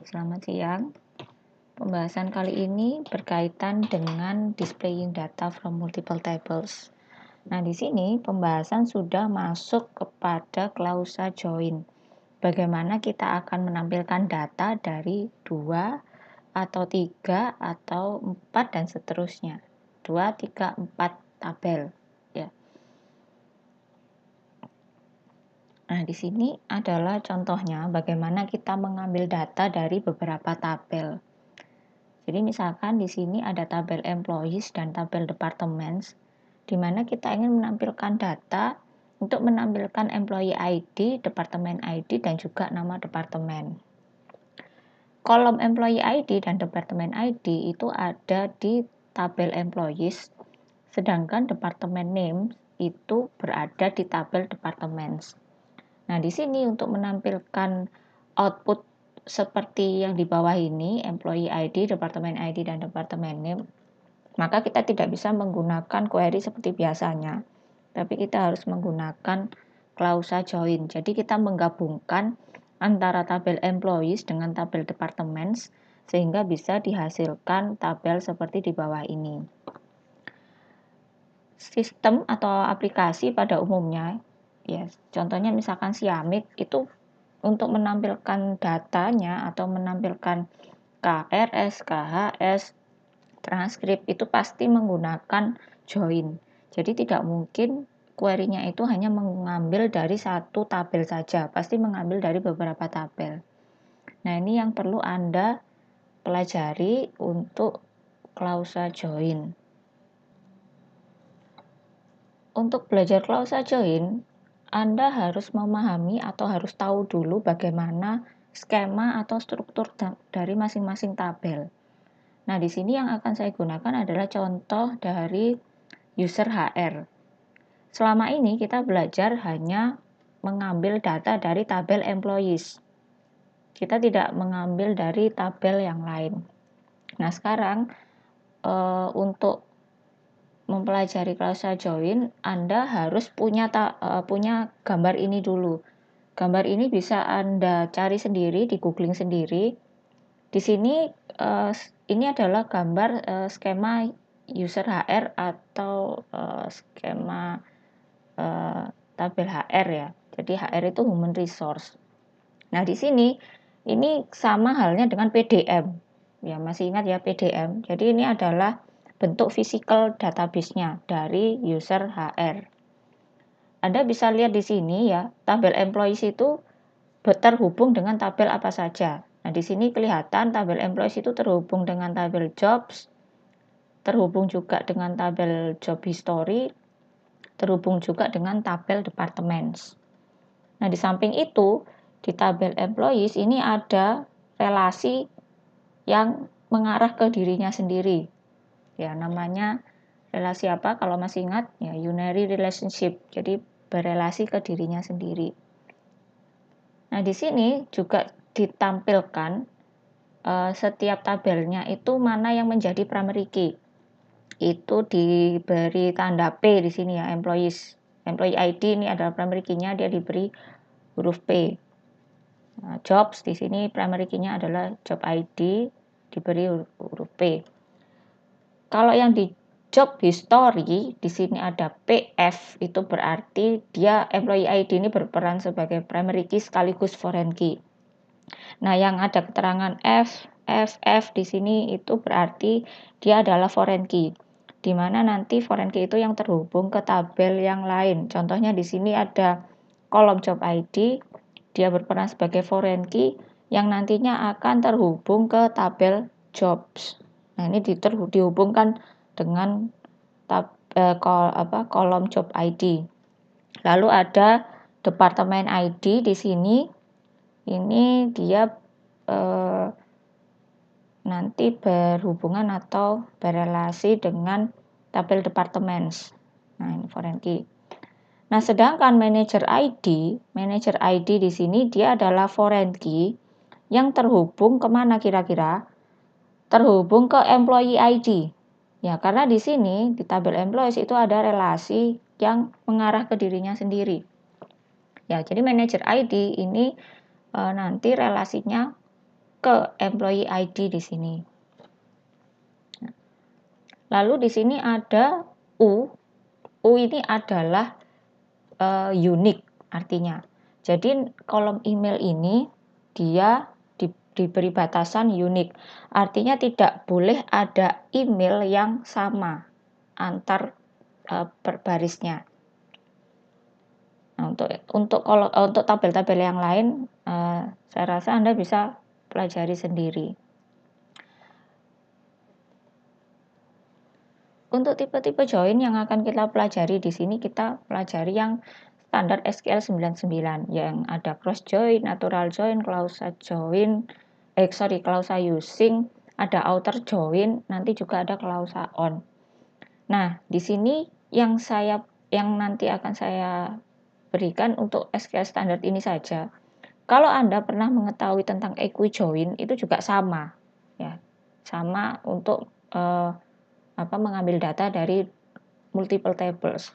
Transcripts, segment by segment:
Selamat siang. Pembahasan kali ini berkaitan dengan displaying data from multiple tables. Nah, di sini pembahasan sudah masuk kepada klausa join. Bagaimana kita akan menampilkan data dari 2 atau 3 atau 4 dan seterusnya. 2, 3, 4 tabel, ya. Nah, di sini adalah contohnya bagaimana kita mengambil data dari beberapa tabel. Jadi misalkan di sini ada tabel employees dan tabel departments, di mana kita ingin menampilkan data untuk menampilkan employee ID, department ID, dan juga nama departemen. Kolom employee ID dan department ID itu ada di tabel employees, sedangkan department name itu berada di tabel departments. Nah, di sini untuk menampilkan output seperti yang di bawah ini, employee ID, department ID, dan department name, maka kita tidak bisa menggunakan query seperti biasanya, tapi kita harus menggunakan klausa join. Jadi kita menggabungkan antara tabel employees dengan tabel departments sehingga bisa dihasilkan tabel seperti di bawah ini. Sistem atau aplikasi pada umumnya, ya, contohnya misalkan Siamik itu untuk menampilkan datanya atau menampilkan KRS, KHS, transkrip itu pasti menggunakan join. Jadi tidak mungkin query-nya itu hanya mengambil dari satu tabel saja, pasti mengambil dari beberapa tabel. Nah, ini yang perlu Anda pelajari untuk klausa join. Untuk belajar klausa join, Anda harus memahami atau harus tahu dulu bagaimana skema atau struktur dari masing-masing tabel. Nah, di sini yang akan saya gunakan adalah contoh dari user HR. Selama ini kita belajar hanya mengambil data dari tabel employees. Kita tidak mengambil dari tabel yang lain. Nah, sekarang untuk mempelajari klausa join, Anda harus punya gambar ini dulu. Gambar ini bisa Anda cari sendiri, di googling sendiri. Di sini ini adalah gambar skema user HR atau skema tabel HR ya. Jadi HR itu human resource. Nah, di sini ini sama halnya dengan PDM. Ya, masih ingat ya PDM. Jadi ini adalah bentuk physical database-nya dari user HR. Anda bisa lihat di sini ya, tabel employees itu terhubung dengan tabel apa saja. Nah, di sini kelihatan tabel employees itu terhubung dengan tabel jobs, terhubung juga dengan tabel job history, terhubung juga dengan tabel departments. Nah, di samping itu, di tabel employees ini ada relasi yang mengarah ke dirinya sendiri. Ya, namanya relasi apa? Kalau masih ingat, ya unary relationship. Jadi berelasi ke dirinya sendiri. Nah, di sini juga ditampilkan setiap tabelnya itu mana yang menjadi primary key. Itu diberi tanda P di sini ya, employees. Employee ID ini adalah primary key-nya, dia diberi huruf P. Nah, jobs di sini primary key-nya adalah job ID, diberi huruf P. Kalau yang di job history di sini ada PF, itu berarti dia employee ID ini berperan sebagai primary key sekaligus foreign key. Nah, yang ada keterangan F di sini itu berarti dia adalah foreign key, di mana nanti foreign key itu yang terhubung ke tabel yang lain. Contohnya di sini ada kolom job ID, dia berperan sebagai foreign key yang nantinya akan terhubung ke tabel jobs. Nah, ini dihubungkan dengan kolom job ID. Lalu ada departemen ID di sini. Ini dia nanti berhubungan atau berelasi dengan tabel departments. Nah, ini foreign key. Nah, sedangkan manager ID di sini dia adalah foreign key yang terhubung kemana kira-kira? Terhubung ke employee ID. Ya, karena di sini di tabel employees itu ada relasi yang mengarah ke dirinya sendiri. Ya, jadi manager ID ini nanti relasinya ke employee ID di sini. Lalu di sini ada U. U ini adalah unique artinya. Jadi kolom email ini dia diberi batasan unik. Artinya tidak boleh ada email yang sama antar berbarisnya. Nah, untuk tabel-tabel yang lain, saya rasa Anda bisa pelajari sendiri. Untuk tipe-tipe join yang akan kita pelajari di sini, kita pelajari yang standar SQL 99 yang ada cross join, natural join, clausa join, clausa using, ada outer join, nanti juga ada clausa on. Nah, di sini yang nanti akan saya berikan untuk SQL standar ini saja. Kalau Anda pernah mengetahui tentang equi-join, itu juga sama, ya, sama untuk mengambil data dari multiple tables.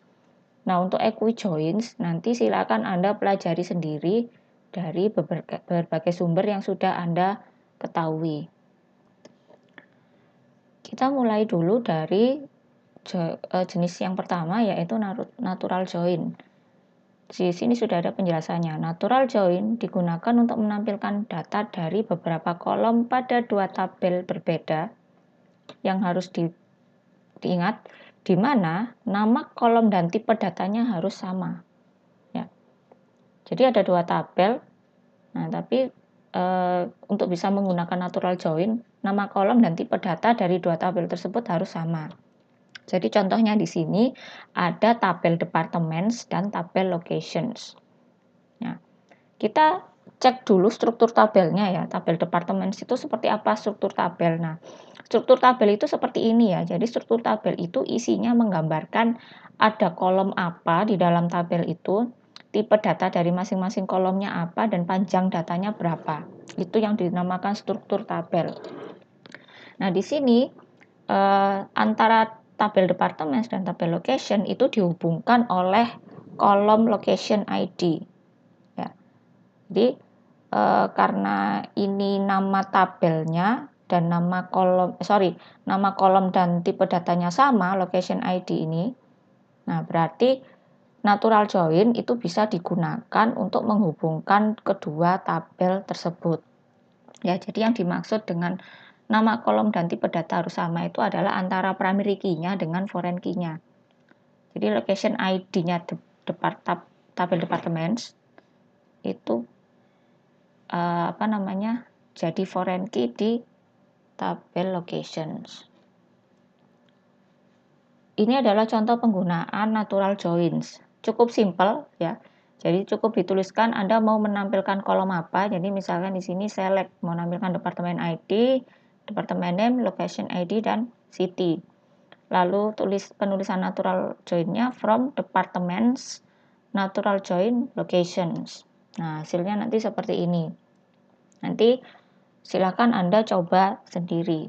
Nah, untuk equi-joins nanti silakan Anda pelajari sendiri dari berbagai sumber yang sudah Anda ketahui. Kita mulai dulu dari jenis yang pertama, yaitu natural join. Di sini sudah ada penjelasannya. Natural join digunakan untuk menampilkan data dari beberapa kolom pada dua tabel berbeda yang harus diingat, di mana nama kolom dan tipe datanya harus sama. Ya. Jadi ada dua tabel. Nah, tapi untuk bisa menggunakan natural join, nama kolom dan tipe data dari dua tabel tersebut harus sama. Jadi contohnya di sini ada tabel departments dan tabel locations. Nah, kita cek dulu struktur tabelnya ya. Tabel departments itu seperti apa struktur tabel. Nah, struktur tabel itu seperti ini ya. Jadi struktur tabel itu isinya menggambarkan ada kolom apa di dalam tabel itu, tipe data dari masing-masing kolomnya apa, dan panjang datanya berapa. Itu yang dinamakan struktur tabel. Nah, di sini antara tabel departments dan tabel location itu dihubungkan oleh kolom location ID. Ya. Jadi karena ini nama tabelnya dan nama kolom dan tipe datanya sama, location ID ini. Nah, berarti natural join itu bisa digunakan untuk menghubungkan kedua tabel tersebut. Ya, jadi yang dimaksud dengan nama kolom dan tipe data harus sama itu adalah antara primary key-nya dengan foreign key-nya. Jadi location ID-nya tabel departments itu jadi foreign key di tabel locations. Ini adalah contoh penggunaan natural joins. Cukup simple ya. Jadi cukup dituliskan Anda mau menampilkan kolom apa. Jadi misalkan di sini select mau menampilkan departemen ID, departemen name, location ID, dan city. Lalu penulisan natural join-nya from departments natural join locations. Nah, hasilnya nanti seperti ini. Nanti silakan Anda coba sendiri.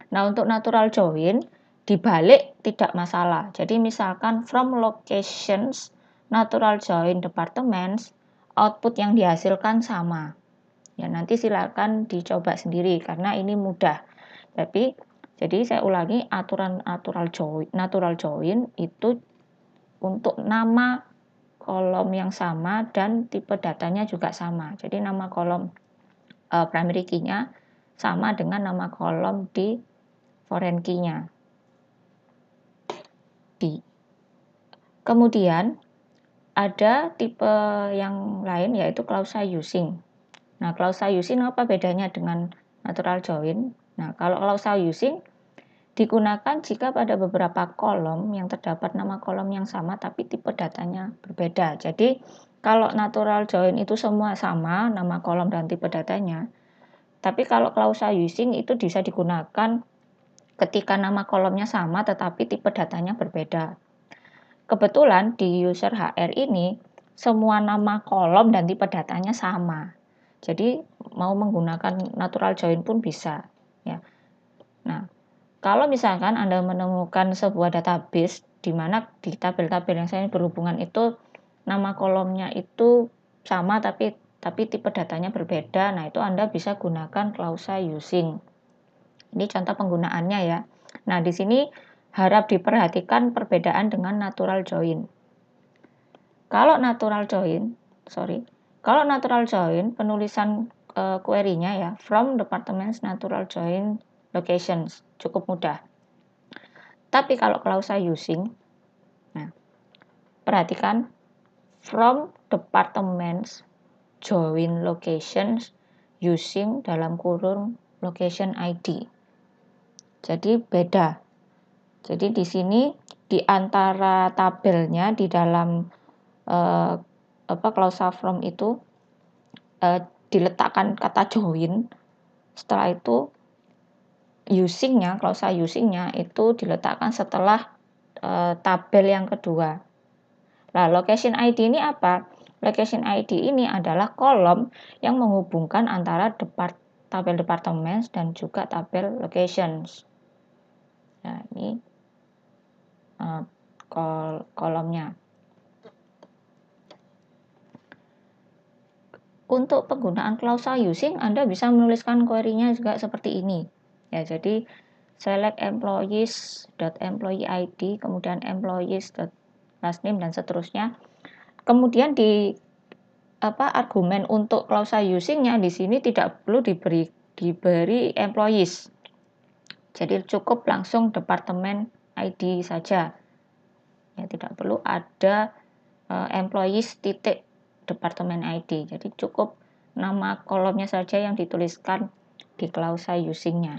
Nah, untuk natural join dibalik tidak masalah. Jadi misalkan from locations natural join departments, output yang dihasilkan sama. Ya, nanti silakan dicoba sendiri karena ini mudah. Jadi saya ulangi, aturan natural join itu untuk nama kolom yang sama dan tipe datanya juga sama. Jadi nama kolom primary key-nya sama dengan nama kolom di foreign key-nya. Kemudian ada tipe yang lain yaitu clausa using. Nah, clausa using apa bedanya dengan natural join? Nah, kalau clausa using digunakan jika pada beberapa kolom yang terdapat nama kolom yang sama tapi tipe datanya berbeda. Jadi, kalau natural join itu semua sama nama kolom dan tipe datanya. Tapi kalau clausa using itu bisa digunakan ketika nama kolomnya sama tetapi tipe datanya berbeda. Kebetulan di user HR ini semua nama kolom dan tipe datanya sama. Jadi mau menggunakan natural join pun bisa ya. Nah, kalau misalkan Anda menemukan sebuah database di mana di tabel-tabel yang saya berhubungan itu nama kolomnya itu sama tapi tapi tipe datanya berbeda. Nah, itu Anda bisa gunakan klausa using. Ini contoh penggunaannya ya. Nah, di sini harap diperhatikan perbedaan dengan natural join. Kalau natural join, penulisan query-nya ya from departments natural join locations, cukup mudah. Tapi kalau klausa using, nah, perhatikan from departments join locations using dalam kurung location ID. Jadi beda. Jadi di sini di antara tabelnya di dalam klausa from itu diletakkan kata join. Setelah itu klausa usingnya itu diletakkan setelah tabel yang kedua. Nah, location ID ini apa? Location ID ini adalah kolom yang menghubungkan antara tabel departments dan juga tabel locations. Nah, ini kolomnya. Untuk penggunaan klausa using, Anda bisa menuliskan query-nya juga seperti ini. Ya, jadi select employees.employee ID, kemudian employees.last name dan seterusnya. Kemudian di argumen untuk klausa using-nya di sini tidak perlu diberi employees. Jadi cukup langsung departemen ID saja. Ya, tidak perlu ada employees titik departemen ID. Jadi cukup nama kolomnya saja yang dituliskan di klausa using-nya.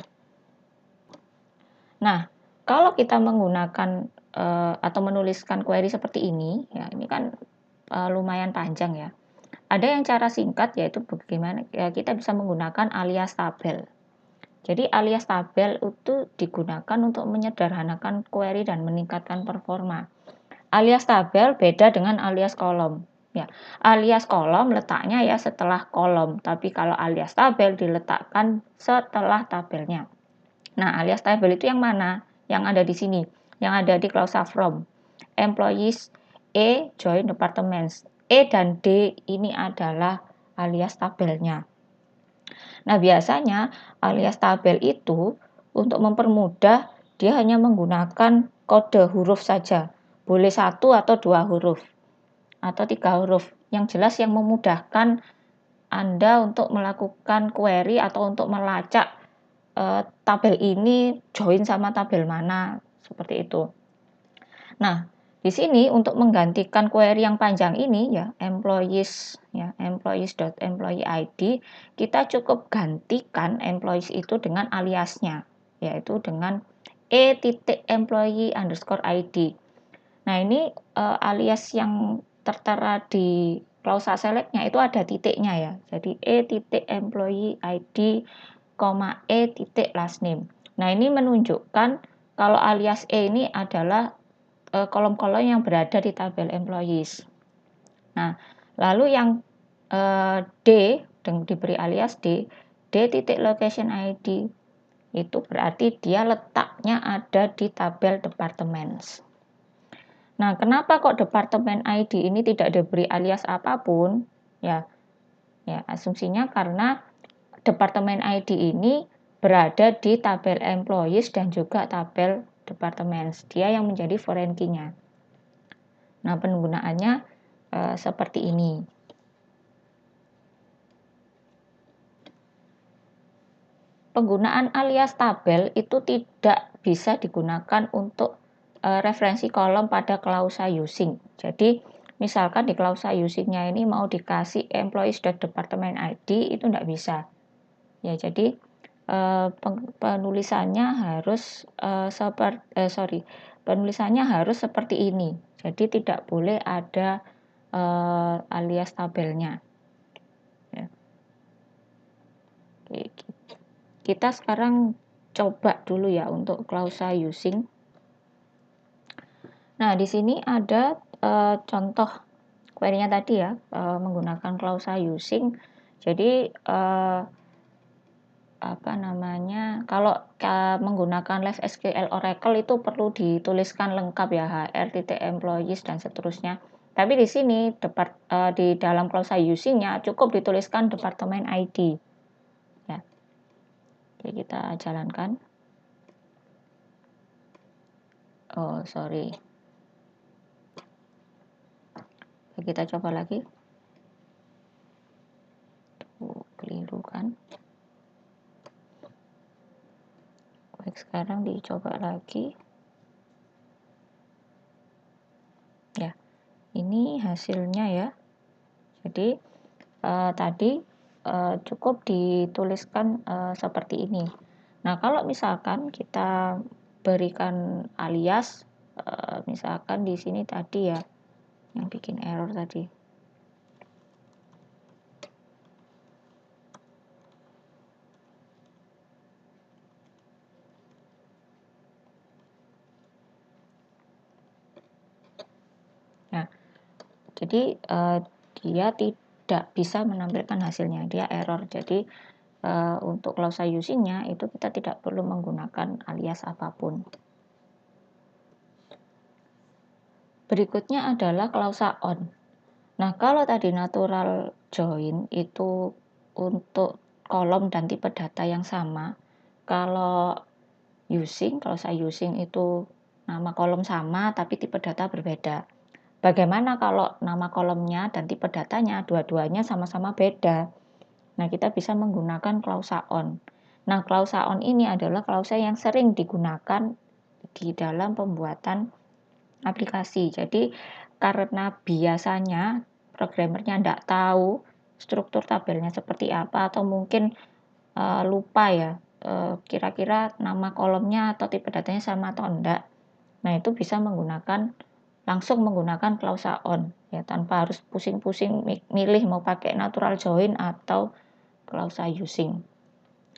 Nah, kalau kita menggunakan atau menuliskan query seperti ini, ya ini kan lumayan panjang ya. Ada yang cara singkat, yaitu bagaimana ya, kita bisa menggunakan alias tabel. Jadi alias tabel itu digunakan untuk menyederhanakan query dan meningkatkan performa. Alias tabel beda dengan alias kolom. Ya, alias kolom letaknya ya setelah kolom, tapi kalau alias tabel diletakkan setelah tabelnya. Nah, alias tabel itu yang mana? Yang ada di sini, yang ada di klausa from. Employees E join departments. E dan D ini adalah alias tabelnya. Nah, biasanya alias tabel itu untuk mempermudah dia hanya menggunakan kode huruf saja. Boleh 1 atau 2 huruf atau 3 huruf. Yang jelas yang memudahkan Anda untuk melakukan query atau untuk melacak tabel ini join sama tabel mana, seperti itu. Nah, di sini untuk menggantikan query yang panjang ini ya, employees.employee ID, kita cukup gantikan employees itu dengan aliasnya, yaitu dengan e.employee_id. Nah, ini alias yang tertera di klausa select-nya itu ada titiknya ya. Jadi e.employee ID, e.last name. Nah, ini menunjukkan kalau alias E ini adalah kolom-kolom yang berada di tabel employees. Nah, lalu yang D diberi alias D.location ID itu berarti dia letaknya ada di tabel departments. Nah, kenapa kok departemen ID ini tidak diberi alias apapun? Ya, asumsinya karena departemen ID ini berada di tabel employees dan juga tabel departments. Dia yang menjadi foreign key-nya. Nah, penggunaannya seperti ini. Penggunaan alias tabel itu tidak bisa digunakan untuk referensi kolom pada klausa using. Jadi, misalkan di klausa using-nya ini mau dikasih employees.department ID, itu tidak bisa. Ya, jadi penulisannya harus penulisannya harus seperti ini. Jadi tidak boleh ada alias tabelnya. Ya. Oke, kita sekarang coba dulu ya untuk klausa using. Nah, di sini ada contoh query-nya tadi ya, menggunakan klausa using. Jadi kalau menggunakan Live SQL Oracle itu perlu dituliskan lengkap ya, hr, employees dan seterusnya. Tapi di sini di dalam klausa using-nya cukup dituliskan departemen ID. Ya. Oke, kita jalankan. Oh, sorry. Oke, kita coba lagi. Keliru kan? Baik, sekarang dicoba lagi. Ya, ini hasilnya ya. Jadi tadi cukup dituliskan seperti ini. Nah, kalau misalkan kita berikan alias, misalkan di sini tadi ya, yang bikin error tadi. Nah, jadi dia tidak bisa menampilkan hasilnya, dia error. Jadi untuk klausa using-nya itu kita tidak perlu menggunakan alias apapun. Berikutnya adalah klausa on. Nah, kalau tadi natural join itu untuk kolom dan tipe data yang sama. Kalau klausa using itu nama kolom sama tapi tipe data berbeda. Bagaimana kalau nama kolomnya dan tipe datanya dua-duanya sama-sama beda? Nah, kita bisa menggunakan klausa on. Nah, klausa on ini adalah klausa yang sering digunakan di dalam pembuatan aplikasi. Jadi, karena biasanya programmernya tidak tahu struktur tabelnya seperti apa, atau mungkin lupa ya, kira-kira nama kolomnya atau tipe datanya sama atau enggak. Nah, itu bisa langsung menggunakan klausa on ya, tanpa harus pusing-pusing milih mau pakai natural join atau klausa using.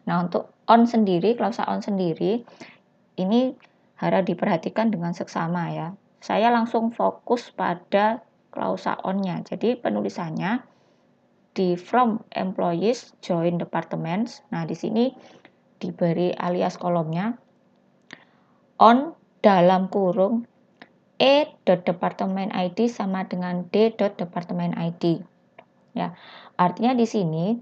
Nah, untuk klausa on sendiri ini harus diperhatikan dengan seksama ya. Saya langsung fokus pada klausa on-nya. Jadi penulisannya di from employees join departments. Nah, di sini diberi alias kolomnya on dalam kurung department ID sama dengan department ID. Ya, artinya di sini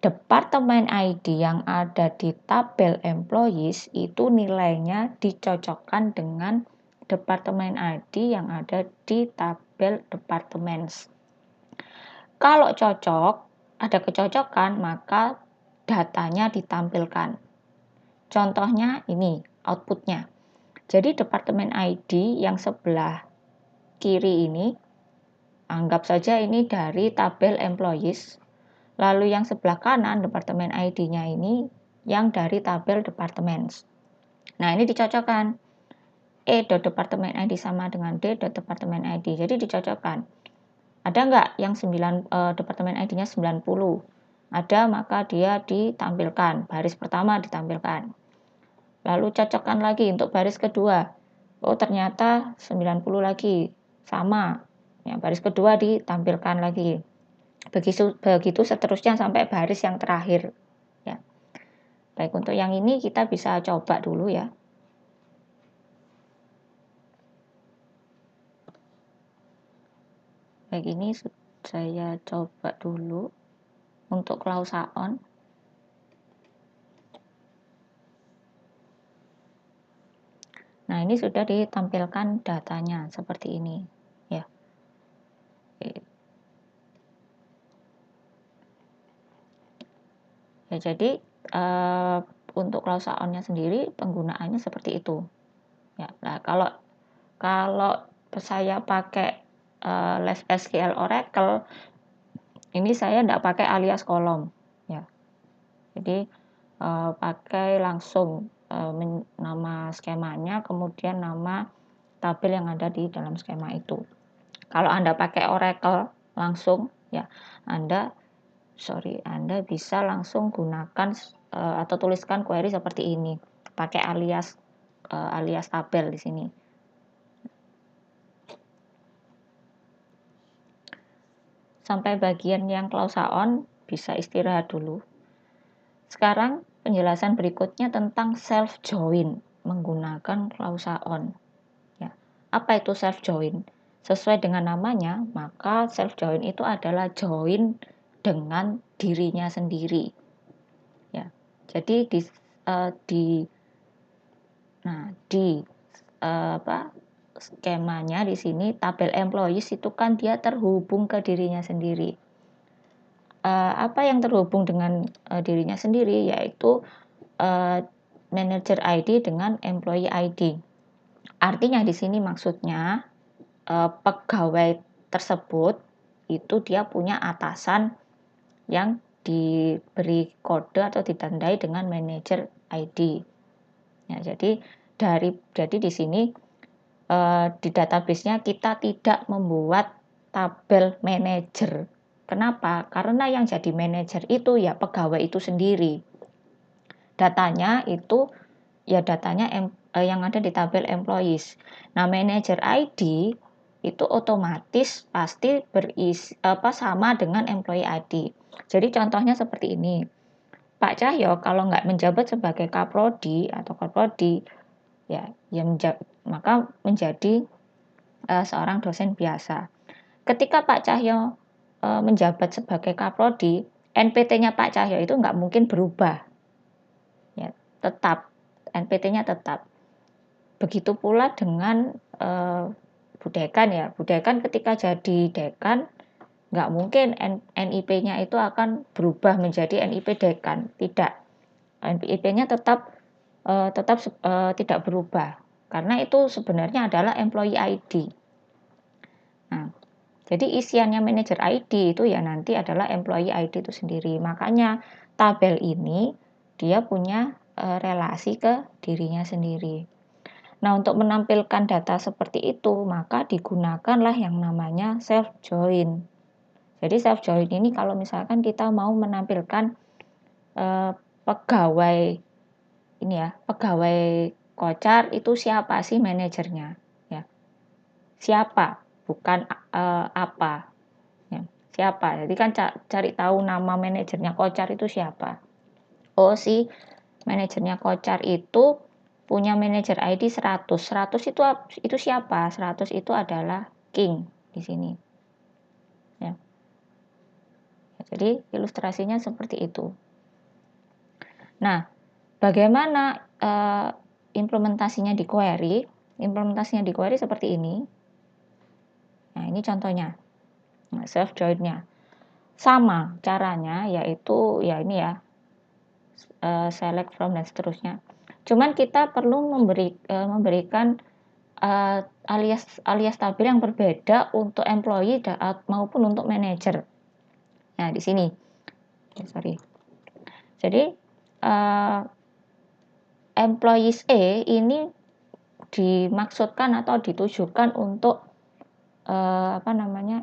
departemen ID yang ada di tabel employees itu nilainya dicocokkan dengan departemen ID yang ada di tabel departments. Kalau ada kecocokan, maka datanya ditampilkan. Contohnya ini, outputnya. Jadi departemen ID yang sebelah kiri ini, anggap saja ini dari tabel employees. Lalu yang sebelah kanan departemen ID-nya ini yang dari tabel departments. Nah, ini dicocokkan. departemen ID sama dengan departemen ID. Jadi dicocokkan. Ada nggak yang departemen ID-nya 90? Ada, maka dia ditampilkan. Baris pertama ditampilkan. Lalu cocokkan lagi untuk baris kedua. Oh, ternyata 90 lagi. Sama. Ya, baris kedua ditampilkan lagi. Begitu seterusnya sampai baris yang terakhir ya. Baik, untuk yang ini kita bisa coba dulu ya. Baik, ini saya coba dulu untuk klausa on. Nah, ini sudah ditampilkan datanya seperti ini ya. Ya, jadi untuk klausa on-nya sendiri penggunaannya seperti itu. Ya, nah kalau saya pakai SQL Oracle, ini saya tidak pakai alias kolom ya. Jadi pakai langsung nama skemanya, kemudian nama tabel yang ada di dalam skema itu. Kalau Anda pakai Oracle langsung ya, Anda bisa langsung gunakan atau tuliskan query seperti ini, pakai alias tabel di sini. Sampai bagian yang klausa on bisa istirahat dulu. Sekarang penjelasan berikutnya tentang self join menggunakan klausa on. Ya. Apa itu self join? sesuai dengan namanya, maka self join itu adalah join dengan dirinya sendiri. Ya. Jadi skemanya di sini tabel employees itu kan dia terhubung ke dirinya sendiri. Apa yang terhubung dengan dirinya sendiri yaitu manager ID dengan employee ID. Artinya di sini maksudnya pegawai tersebut itu dia punya atasan yang diberi kode atau ditandai dengan manager ID. Ya, jadi di sini di database-nya kita tidak membuat tabel manajer. Kenapa? Karena yang jadi manajer itu ya pegawai itu sendiri. Datanya itu ya datanya yang ada di tabel employees. Nah, manager ID itu otomatis pasti sama dengan employee ID. Jadi contohnya seperti ini. Pak Cahyo kalau nggak menjabat sebagai kaprodi atau korprodi, ya maka menjadi seorang dosen biasa. Ketika Pak Cahyo menjabat sebagai kaprodi, NPT-nya Pak Cahyo itu nggak mungkin berubah, ya tetap NPT-nya tetap. Begitu pula dengan Bu Dekan ya, Bu Dekan ketika jadi dekan nggak mungkin NIP-nya itu akan berubah menjadi NIP Dekan, tidak. NIP-nya tetap tidak berubah karena itu sebenarnya adalah employee ID. Nah, jadi isiannya manager ID itu ya nanti adalah employee ID itu sendiri. Makanya tabel ini dia punya relasi ke dirinya sendiri. Nah, untuk menampilkan data seperti itu, maka digunakanlah yang namanya self join. Jadi self join ini kalau misalkan kita mau menampilkan pegawai ini ya, pegawai Kocar itu siapa sih manajernya? Ya. Siapa, bukan apa. Ya. Siapa? Jadi kan cari tahu nama manajernya Kocar itu siapa. Oh, si manajernya Kocar itu punya manajer ID 100. 100 itu siapa? 100 itu adalah King di sini. Ya. Jadi ilustrasinya seperti itu. Nah, bagaimana implementasinya di query? Implementasinya di query seperti ini. Nah, ini contohnya. Nah, self join-nya. Sama caranya yaitu ya ini ya. Select from dan seterusnya. Cuman kita perlu memberikan alias tabel yang berbeda untuk employee maupun untuk manager. Nah, di sini. Jadi employees E ini dimaksudkan atau ditujukan untuk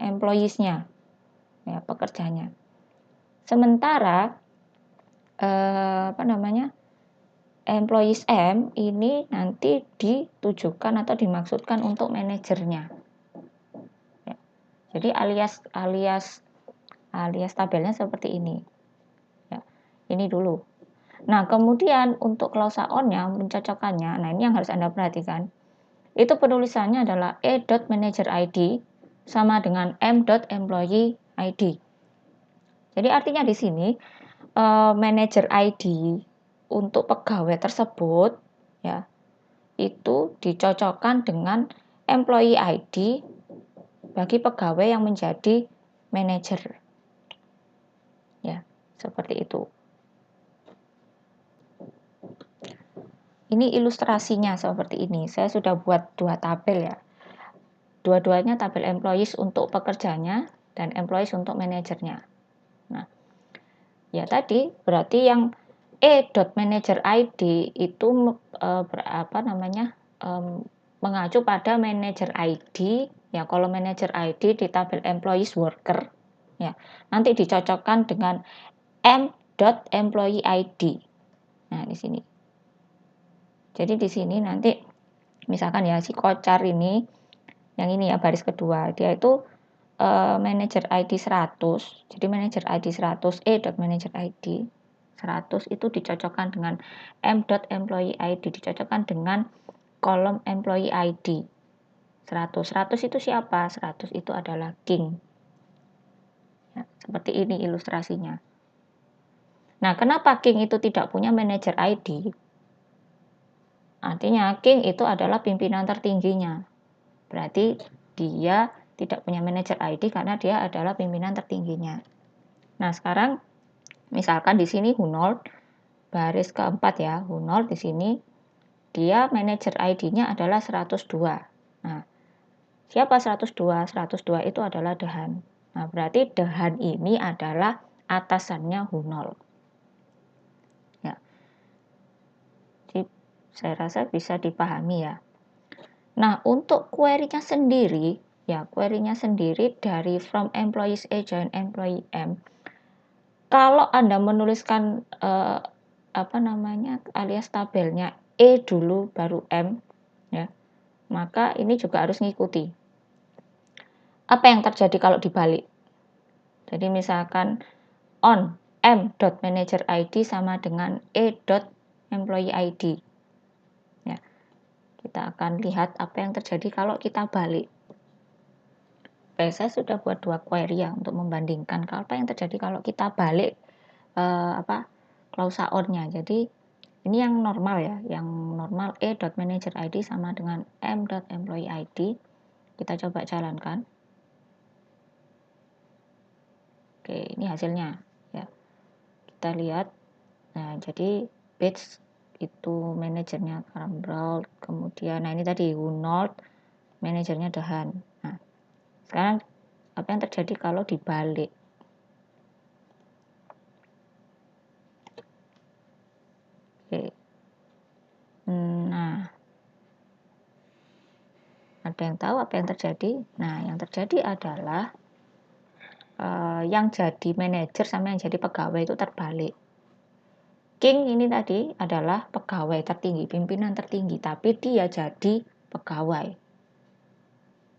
employees-nya, ya, pekerjanya. Sementara employees M ini nanti ditujukan atau dimaksudkan untuk manajernya. Ya. Jadi alias tabelnya seperti ini. Ya. Ini dulu. Nah, kemudian untuk klausa on-nya, mencocokkannya, nah ini yang harus Anda perhatikan. Itu penulisannya adalah e.manager.id sama dengan m.employee.id. Jadi artinya di sini manager ID untuk pegawai tersebut ya itu dicocokkan dengan employee ID bagi pegawai yang menjadi manager. Ya, seperti itu. Ini ilustrasinya seperti ini. Saya sudah buat 2 tabel ya. Dua-duanya tabel employees untuk pekerjanya dan employees untuk manajernya. Nah, ya tadi berarti yang e.manager.id itu mengacu pada manager ID. Ya, kalau manager ID di tabel employees worker ya, nanti dicocokkan dengan m.employee.id. Nah, di sini. Jadi di sini nanti misalkan ya si Kocar ini yang ini ya baris kedua, dia itu manager ID 100. Jadi manager ID 100 e.manager.id 100 itu dicocokkan dengan m.employee.id, dicocokkan dengan kolom employee ID. 100. 100 itu siapa? 100 itu adalah king. Ya, seperti ini ilustrasinya. Nah, kenapa king itu tidak punya manager ID? Artinya king itu adalah pimpinan tertingginya. Berarti dia tidak punya manager ID karena dia adalah pimpinan tertingginya. Nah, sekarang misalkan di sini Hunold baris keempat ya, Hunold di sini dia manager ID-nya adalah 102. Nah, siapa 102? 102 itu adalah Dehan. Nah, berarti Dehan ini adalah atasannya Hunold. Ya. Jadi, saya rasa bisa dipahami ya. Nah, untuk query-nya sendiri, ya query-nya sendiri dari from employees A join employee M. Kalau Anda menuliskan alias tabelnya E dulu baru M, ya, maka ini juga harus ngikuti. Apa yang terjadi kalau dibalik? Jadi misalkan on m.manager.id sama dengan e.employee ID. Ya, kita akan lihat apa yang terjadi kalau kita balik. Oke, saya sudah buat 2 query ya untuk membandingkan apa yang terjadi kalau kita balik klausa on-nya. Jadi ini yang normal ya, yang normal e.manager.id sama dengan m.employee ID. Kita coba jalankan. Oke, ini hasilnya ya. Kita lihat. Nah, jadi batch itu manajernya Karambral, kemudian nah ini tadi Hunold, manajernya Dehan. Nah, sekarang apa yang terjadi kalau dibalik? Oke. Nah, ada yang tahu apa yang terjadi? Nah, yang terjadi adalah yang jadi manajer sama yang jadi pegawai itu terbalik. King ini tadi adalah pegawai tertinggi, pimpinan tertinggi, tapi dia jadi pegawai.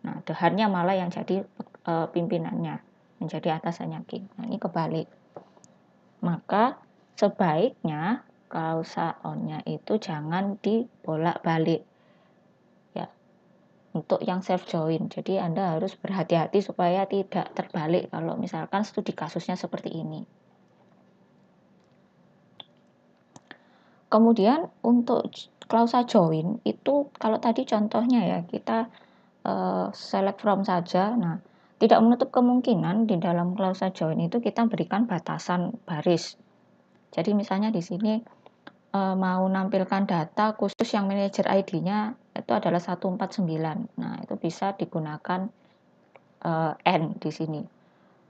Nah, Dehannya malah yang jadi pimpinannya, menjadi atasannya King. Nah, ini kebalik. Maka sebaiknya klausa on-nya itu jangan dibolak-balik. Ya. Untuk yang self join. Jadi Anda harus berhati-hati supaya tidak terbalik kalau misalkan studi kasusnya seperti ini. Kemudian untuk klausa join itu kalau tadi contohnya ya kita select from saja. Nah, tidak menutup kemungkinan di dalam klausa join itu kita berikan batasan baris. Jadi misalnya di sini mau nampilkan data khusus yang manager ID-nya itu adalah 149. Nah, itu bisa digunakan N di sini.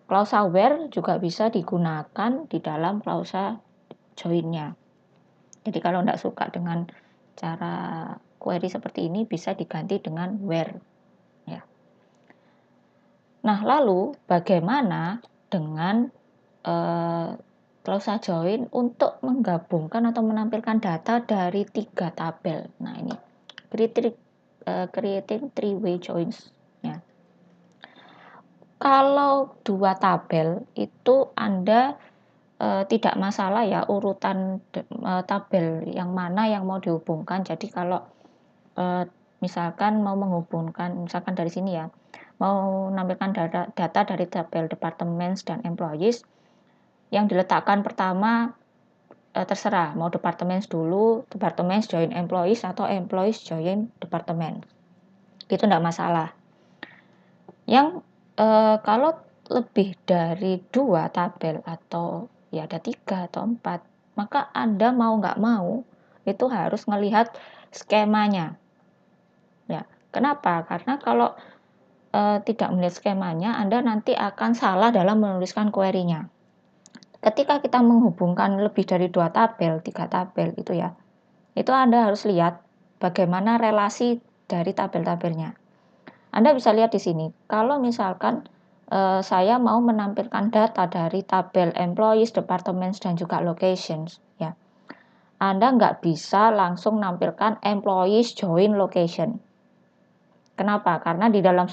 Klausa where juga bisa digunakan di dalam klausa join-nya. Jadi kalau tidak suka dengan cara query seperti ini bisa diganti dengan where. Ya. Nah, lalu bagaimana dengan klausa join untuk menggabungkan atau menampilkan data dari 3 tabel? Nah, ini creating three-way joins. Ya. Kalau 2 tabel itu Anda tidak masalah ya urutan tabel yang mana yang mau dihubungkan. Jadi kalau misalkan mau menghubungkan, misalkan dari sini ya, mau menampilkan data dari tabel departments dan employees, yang diletakkan pertama terserah, mau departments dulu, departments join employees atau employees join department. Itu tidak masalah. Yang kalau lebih dari 2 tabel atau ya ada 3 atau 4, maka Anda mau nggak mau itu harus melihat skemanya. Ya, kenapa? Karena kalau tidak melihat skemanya, Anda nanti akan salah dalam menuliskan query-nya. Ketika kita menghubungkan lebih dari 2 tabel, 3 tabel itu ya, itu Anda harus lihat bagaimana relasi dari tabel-tabelnya. Anda bisa lihat di sini, kalau misalkan saya mau menampilkan data dari tabel employees, departments, dan juga locations, ya. Anda nggak bisa langsung nampilkan employees join location. Kenapa? Karena di dalam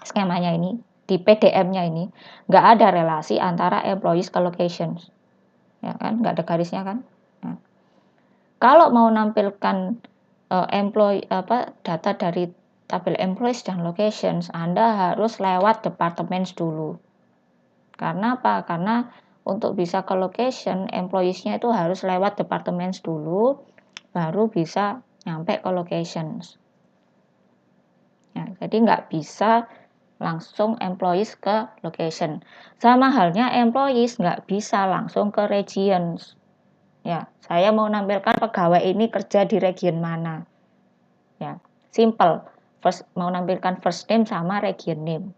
skemanya ini, di PDM-nya ini, nggak ada relasi antara employees ke locations. Ya kan? Nggak ada garisnya kan? Kalau mau nampilkan data dari tabel employees dan locations, Anda harus lewat departments dulu. Karena apa? Karena untuk bisa ke location, employees-nya itu harus lewat departments dulu, baru bisa nyampe ke locations. Ya, jadi nggak bisa langsung employees ke location. Sama halnya employees nggak bisa langsung ke regions. Ya, saya mau nampilkan pegawai ini kerja di region mana. Ya, simple. Mau nampilkan first name sama region name.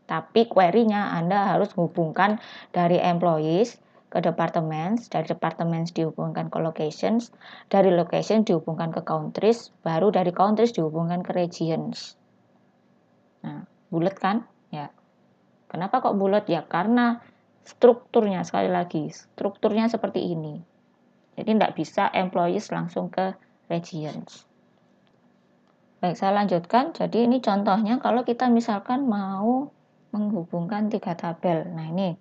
Tapi query-nya Anda harus hubungkan dari employees ke departments, dari departments dihubungkan ke locations, dari locations dihubungkan ke countries, baru dari countries dihubungkan ke regions. Nah, bulat kan? Ya. Kenapa kok bulat? Ya karena strukturnya, sekali lagi, strukturnya seperti ini. Jadi tidak bisa employees langsung ke regions. Baik, saya lanjutkan. Jadi ini contohnya kalau kita misalkan mau menghubungkan 3 tabel. Nah, ini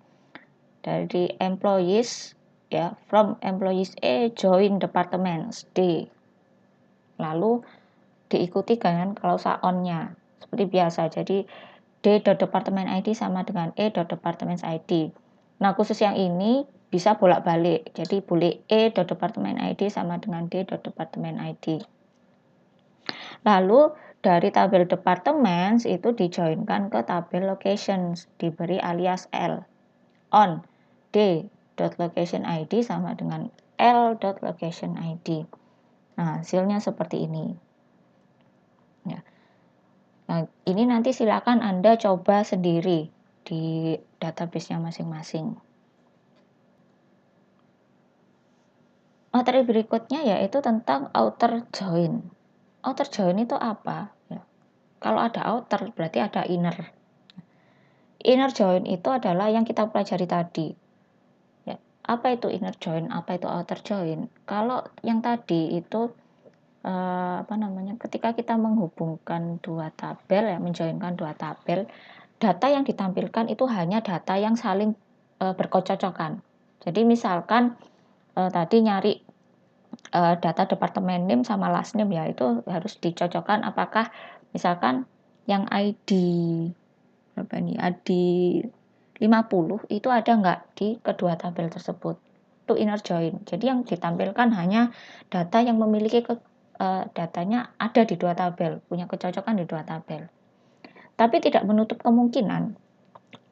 dari employees, ya, from employees A join departments D. Lalu diikuti dengan klausa on-nya seperti biasa. Jadi D.department ID sama dengan E.department ID. Nah, khusus yang ini bisa bolak-balik. Jadi boleh E.department ID sama dengan D.department ID. Lalu dari tabel departments itu dijoinkan ke tabel locations, diberi alias L. On D.location ID sama dengan L.location ID. Nah, hasilnya seperti ini. Ya. Nah, ini nanti silakan Anda coba sendiri di database-nya masing-masing. Materi berikutnya yaitu tentang outer join. Outer join itu apa? Ya. Kalau ada outer berarti ada inner. Inner join itu adalah yang kita pelajari tadi. Ya. Apa itu inner join? Apa itu outer join? Kalau yang tadi itu ketika kita menghubungkan dua tabel, ya, menjoinkan dua tabel, data yang ditampilkan itu hanya data yang saling berkecocokan. Jadi misalkan tadi nyari data departemen name sama last name, ya itu harus dicocokkan apakah misalkan yang ID berapa nih, ID 50 itu ada nggak di kedua tabel tersebut. Itu inner join. Jadi yang ditampilkan hanya data yang memiliki datanya ada di dua tabel, punya kecocokan di dua tabel. Tapi tidak menutup kemungkinan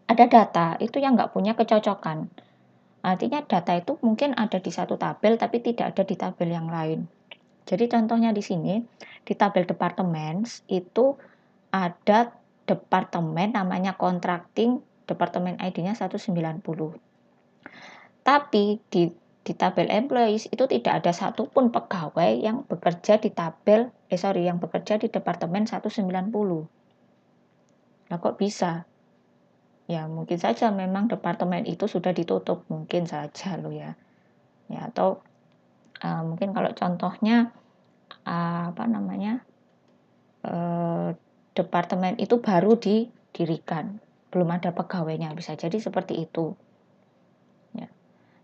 ada data itu yang nggak punya kecocokan. Artinya data itu mungkin ada di satu tabel tapi tidak ada di tabel yang lain. Jadi contohnya di sini, di tabel departments itu ada departemen namanya contracting, departemen ID-nya 190. Tapi di tabel employees itu tidak ada satupun pegawai yang bekerja di yang bekerja di departemen 190. Nah, kok bisa? Ya, mungkin saja memang departemen itu sudah ditutup, mungkin saja loh ya. Ya, atau mungkin kalau contohnya departemen itu baru didirikan, belum ada pegawainya, bisa jadi seperti itu. Ya.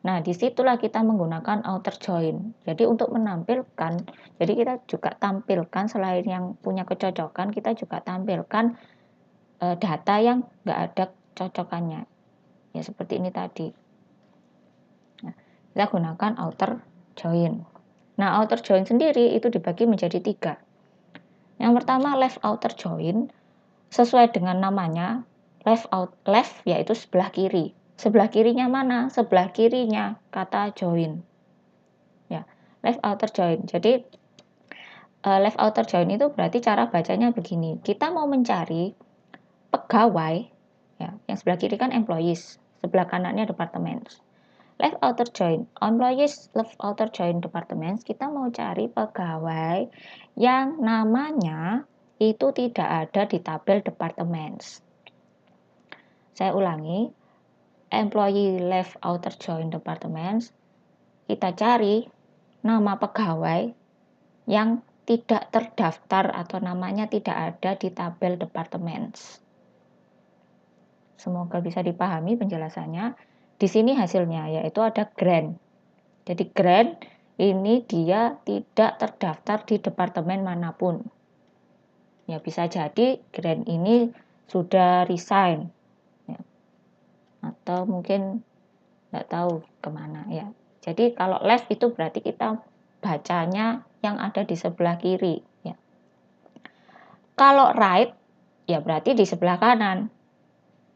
Nah, disitulah kita menggunakan outer join. Jadi untuk menampilkan, jadi kita juga tampilkan selain yang punya kecocokan, kita juga tampilkan data yang nggak ada cocokannya. Ya seperti ini tadi. Nah, kita gunakan outer join. Nah, outer join sendiri itu dibagi menjadi 3. Yang pertama left outer join, sesuai dengan namanya, left yaitu sebelah kiri. Sebelah kirinya mana? Sebelah kirinya kata join. Ya, left outer join. Jadi left outer join itu berarti cara bacanya begini. Kita mau mencari pegawai, ya, yang sebelah kiri kan employees, sebelah kanannya departments. Left outer join, employees left outer join departments, kita mau cari pegawai yang namanya itu tidak ada di tabel departments. Saya ulangi, employee left outer join departments, kita cari nama pegawai yang tidak terdaftar atau namanya tidak ada di tabel departments. Semoga bisa dipahami penjelasannya. Di sini hasilnya yaitu ada Grant. Jadi Grant ini dia tidak terdaftar di departemen manapun. Ya bisa jadi Grand ini sudah resign ya. Atau mungkin nggak tahu kemana ya. Jadi kalau left itu berarti kita bacanya yang ada di sebelah kiri ya. Kalau right ya berarti di sebelah kanan.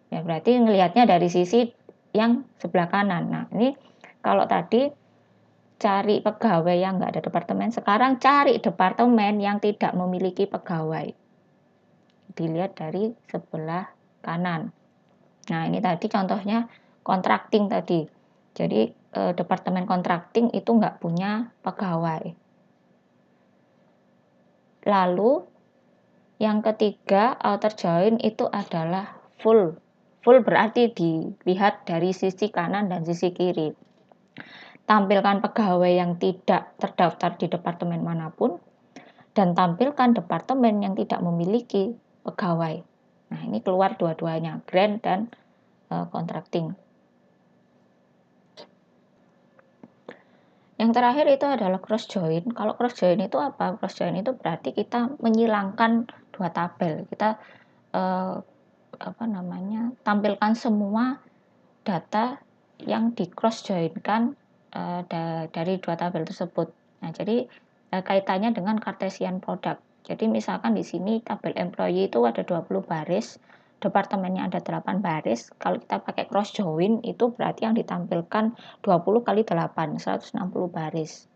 Ya berarti ngelihatnya dari sisi yang sebelah kanan. Nah ini kalau tadi cari pegawai yang nggak ada departemen, sekarang cari departemen yang tidak memiliki pegawai. Dilihat dari sebelah kanan. Nah ini tadi contohnya contracting tadi. Jadi departemen contracting itu nggak punya pegawai. Lalu yang ketiga outer join itu adalah full. Full berarti dilihat dari sisi kanan dan sisi kiri. Tampilkan pegawai yang tidak terdaftar di departemen manapun dan tampilkan departemen yang tidak memiliki pegawai. Nah, ini keluar dua-duanya, grant dan contracting. Yang terakhir itu adalah cross join. Kalau cross join itu apa? Cross join itu berarti kita menyilangkan dua tabel. Kita tampilkan semua data yang di cross joinkan dari dua tabel tersebut. Nah, jadi kaitannya dengan Cartesian product. Jadi misalkan di sini tabel employee itu ada 20 baris, departemennya ada 8 baris. Kalau kita pakai cross join itu berarti yang ditampilkan 20 kali 8, 160 baris.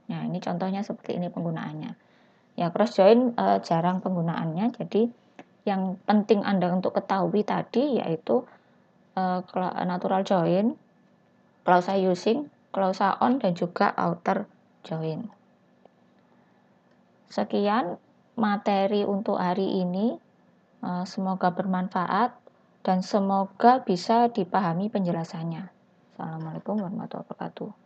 Nah, ini contohnya seperti ini penggunaannya. Ya, cross join jarang penggunaannya. Jadi yang penting Anda untuk ketahui tadi yaitu natural join, klausa using, klausa on, dan juga outer join. Sekian materi untuk hari ini. Semoga bermanfaat dan semoga bisa dipahami penjelasannya. Assalamualaikum warahmatullahi wabarakatuh.